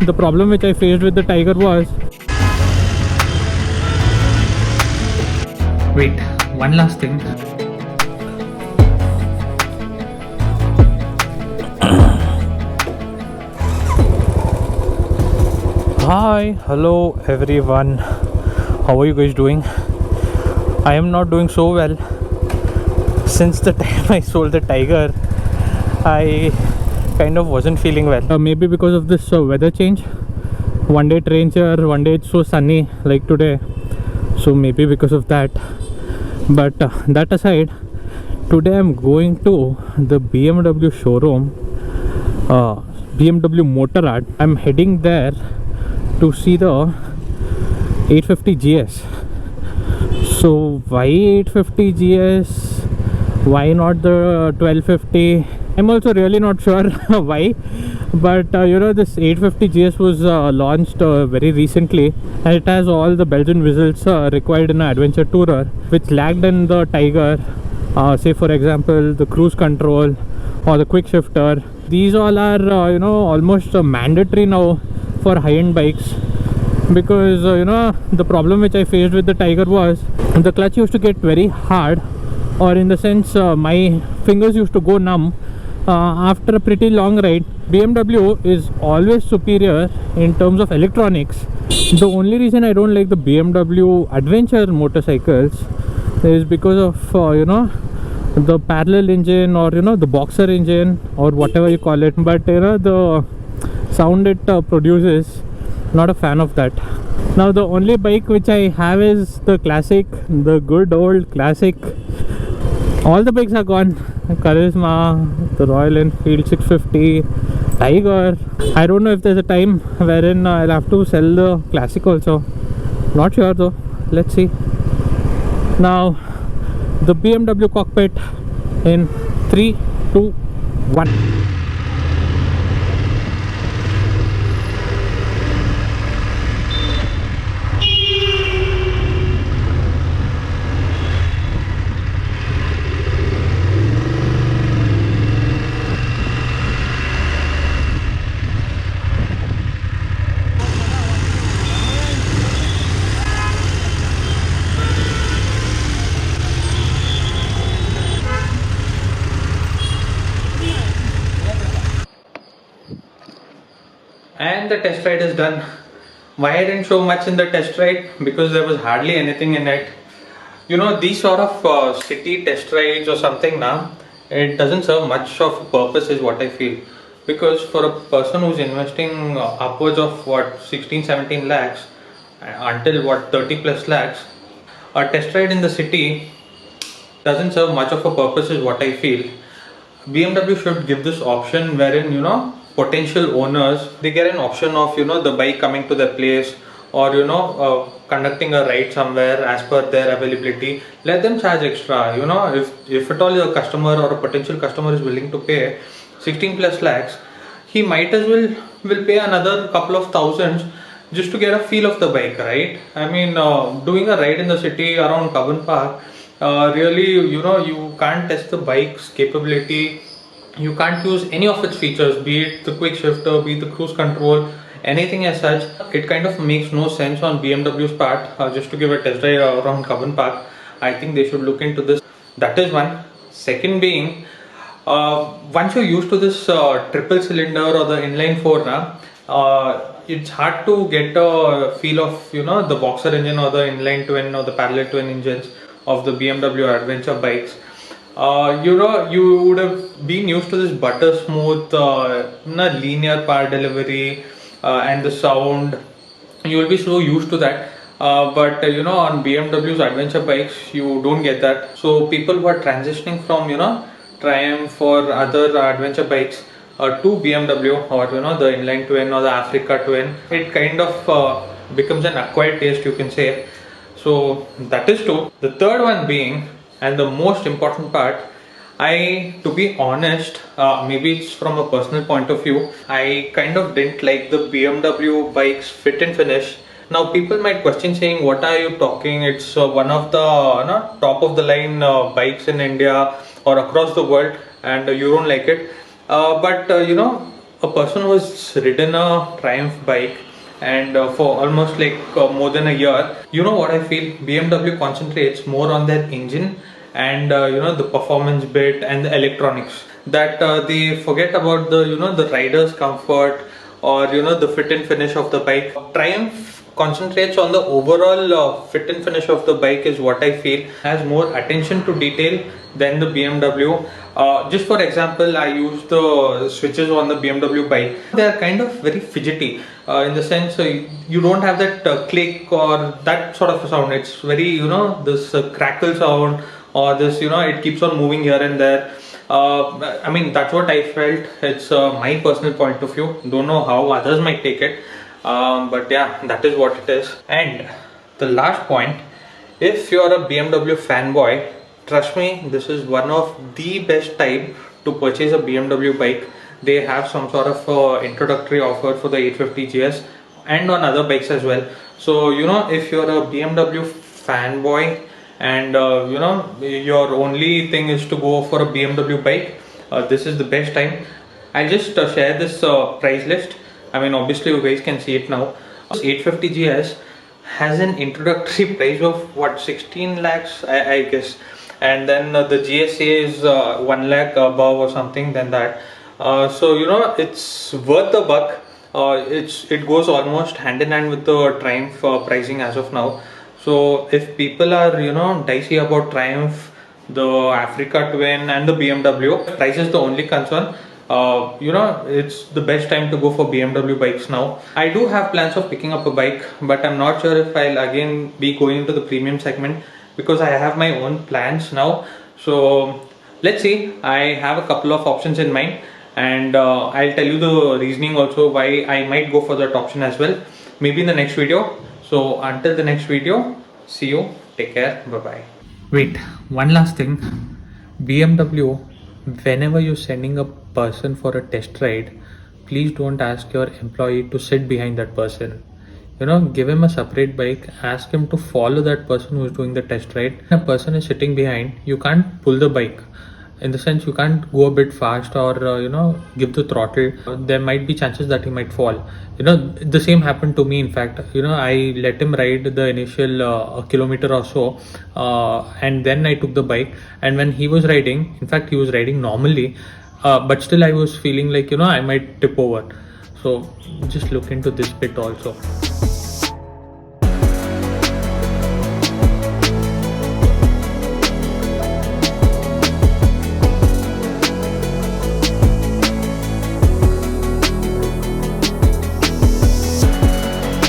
the problem which I faced with the Tiger was... Wait, one last thing. Hi, hello everyone. How are you guys doing? I am not doing so well. Since the time I sold the Tiger, I kind of wasn't feeling well. Maybe because of this weather change. One day it rains here, one day it's so sunny like today. So maybe because of that. But that aside, today I'm going to the BMW showroom, BMW Motorrad. I'm heading there to see the 850 GS. So why 850 GS? Why not the 1250? I'm also really not sure why, but this 850 GS was launched very recently, and it has all the bells and whistles required in an adventure tourer, which lacked in the Tiger. Say for example, the cruise control or the quick shifter. These all are almost mandatory now for high-end bikes, because the problem which I faced with the Tiger was the clutch used to get very hard, or in the sense my fingers used to go numb after a pretty long ride. BMW is always superior in terms of electronics. The only reason I don't like the BMW adventure motorcycles is because of the parallel engine, or the boxer engine, or whatever you call it. But the sound it produces, not a fan of that. Now the only bike which I have is the classic, the good old classic. All the bikes are gone. Charisma, the Royal Enfield 650, Tiger. I don't know if there's a time wherein I'll have to sell the classic also. Not sure though. Let's see. Now the BMW cockpit in 3, 2, 1. And the test ride is done. Why I didn't show much in the test ride? Because there was hardly anything in it. These sort of city test rides or something now, it doesn't serve much of a purpose is what I feel. Because for a person who's investing upwards of 16-17 lakhs until 30 plus lakhs, a test ride in the city doesn't serve much of a purpose is what I feel. BMW should give this option wherein potential owners, they get an option of the bike coming to their place, or conducting a ride somewhere as per their availability. Let them charge extra. If at all your customer or a potential customer is willing to pay 16 plus lakhs, he might as well will pay another couple of thousands just to get a feel of the bike, right? I mean, doing a ride in the city around Cubbon Park, really you can't test the bike's capability. You can't use any of its features, be it the quick shifter, be it the cruise control, anything as such. It kind of makes no sense on BMW's part just to give a test drive around Cubbon Park. I think they should look into this. That is one. Second being, once you're used to this triple cylinder or the inline 4 now, it's hard to get a feel of the boxer engine or the inline twin or the parallel twin engines of the BMW adventure bikes. You would have been used to this butter smooth linear power delivery and the sound. You will be so used to that, but on BMW's adventure bikes you don't get that. So people who are transitioning from Triumph or other adventure bikes to BMW or the inline twin or the Africa twin, it kind of becomes an acquired taste, you can say. So that is two. The third one being, and the most important part, to be honest, maybe it's from a personal point of view, I kind of didn't like the BMW bike's fit and finish. Now people might question saying, what are you talking? It's one of the top of the line bikes in India or across the world, and you don't like it. But a person who's ridden a Triumph bike and for almost like more than a year, you know what I feel? BMW concentrates more on their engine and the performance bit and the electronics, that they forget about the the rider's comfort or the fit and finish of the bike. Triumph concentrates on the overall fit and finish of the bike, is what I feel. Has more attention to detail than the BMW. Just for example, I use the switches on the BMW bike. They are kind of very fidgety in the sense you don't have that click or that sort of a sound. It's very this crackle sound, or this it keeps on moving here and there. I mean, that's what I felt. It's my personal point of view. Don't know how others might take it, but yeah, that is what it is. And the last point, if you're a BMW fanboy, trust me, this is one of the best time to purchase a BMW bike. They have some sort of introductory offer for the 850 GS and on other bikes as well. So if you're a BMW fanboy and your only thing is to go for a BMW bike, this is the best time. I'll just share this price list. I mean, obviously you guys can see it now. 850 GS has an introductory price of what, 16 lakhs I guess, and then the GSA is 1 lakh above or something than that. So it's worth the buck. It goes almost hand in hand with the Triumph pricing as of now. So if people are dicey about Triumph, the Africa Twin and the BMW, price is the only concern. It's the best time to go for BMW bikes now. I do have plans of picking up a bike, but I'm not sure if I'll again be going into the premium segment, because I have my own plans now. So let's see. I have a couple of options in mind, and I'll tell you the reasoning also why I might go for that option as well, maybe in the next video. So until the next video, see you, take care, bye bye. Wait, one last thing. BMW, whenever you're sending a person for a test ride, please don't ask your employee to sit behind that person. Give him a separate bike, ask him to follow that person who is doing the test ride. When a person is sitting behind, you can't pull the bike. In the sense, you can't go a bit fast or give the throttle. There might be chances that he might fall. The same happened to me. In fact, I let him ride the initial a kilometer or so, and then I took the bike. And when he was riding, in fact he was riding normally, but still I was feeling like I might tip over. So just look into this bit also.